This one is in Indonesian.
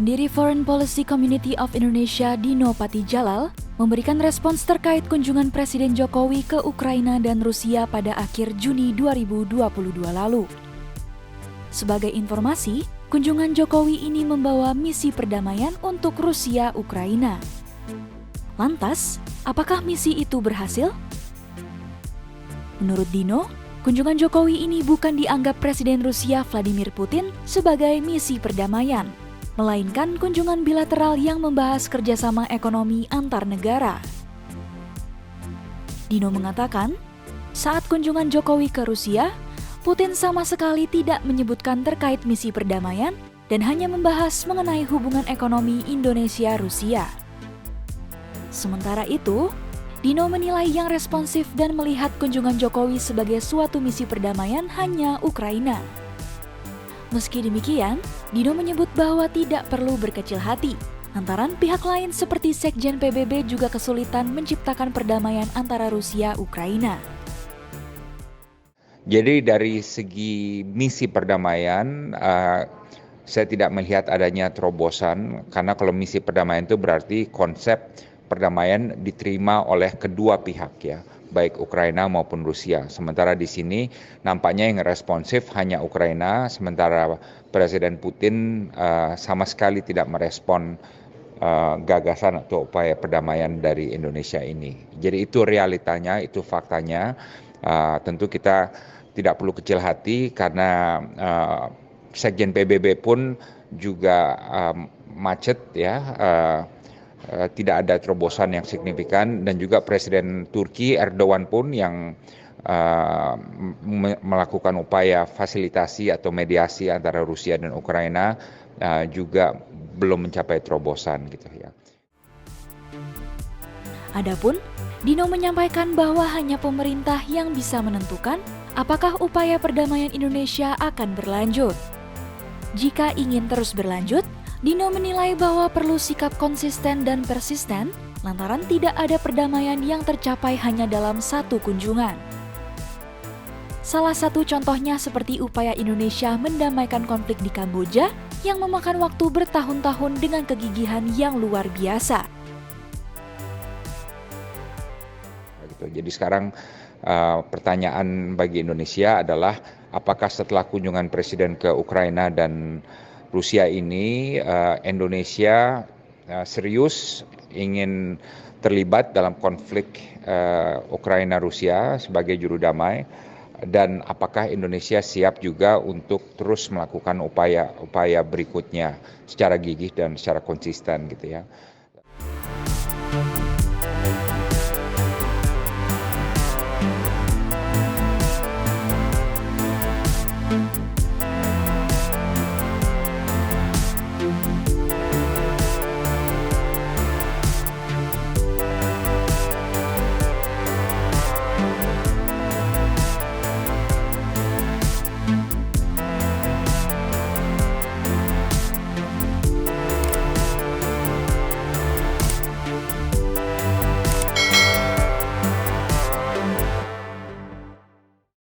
Pendiri Foreign Policy Community of Indonesia Dino Patijalal memberikan respons terkait kunjungan Presiden Jokowi ke Ukraina dan Rusia pada akhir Juni 2022 lalu. Sebagai informasi, kunjungan Jokowi ini membawa misi perdamaian untuk Rusia-Ukraina. Lantas, apakah misi itu berhasil? Menurut Dino, kunjungan Jokowi ini bukan dianggap Presiden Rusia Vladimir Putin sebagai misi perdamaian, melainkan kunjungan bilateral yang membahas kerjasama ekonomi antar negara. Dino mengatakan, saat kunjungan Jokowi ke Rusia, Putin sama sekali tidak menyebutkan terkait misi perdamaian dan hanya membahas mengenai hubungan ekonomi Indonesia-Rusia. Sementara itu, Dino menilai yang responsif dan melihat kunjungan Jokowi sebagai suatu misi perdamaian hanya Ukraina. Meski demikian, Dino menyebut bahwa tidak perlu berkecil hati, lantaran pihak lain seperti Sekjen PBB juga kesulitan menciptakan perdamaian antara Rusia-Ukraina. Jadi dari segi misi perdamaian, saya tidak melihat adanya terobosan, karena kalau misi perdamaian itu berarti konsep perdamaian diterima oleh kedua pihak ya, baik Ukraina maupun Rusia. Sementara di sini nampaknya yang responsif hanya Ukraina, sementara Presiden Putin sama sekali tidak merespon gagasan atau upaya perdamaian dari Indonesia ini. Jadi itu realitanya, itu faktanya. Tentu kita tidak perlu kecil hati karena Sekjen PBB pun juga macet ya. Tidak ada terobosan yang signifikan, dan juga Presiden Turki Erdogan pun yang melakukan upaya fasilitasi atau mediasi antara Rusia dan Ukraina juga belum mencapai terobosan gitu ya. Adapun Dino menyampaikan bahwa hanya pemerintah yang bisa menentukan apakah upaya perdamaian Indonesia akan berlanjut. Jika ingin terus berlanjut, Dino menilai bahwa perlu sikap konsisten dan persisten lantaran tidak ada perdamaian yang tercapai hanya dalam satu kunjungan. Salah satu contohnya seperti upaya Indonesia mendamaikan konflik di Kamboja yang memakan waktu bertahun-tahun dengan kegigihan yang luar biasa. Jadi sekarang pertanyaan bagi Indonesia adalah apakah setelah kunjungan Presiden ke Ukraina dan Rusia ini Indonesia serius ingin terlibat dalam konflik Ukraina-Rusia sebagai juru damai, dan apakah Indonesia siap juga untuk terus melakukan upaya berikutnya secara gigih dan secara konsisten gitu ya.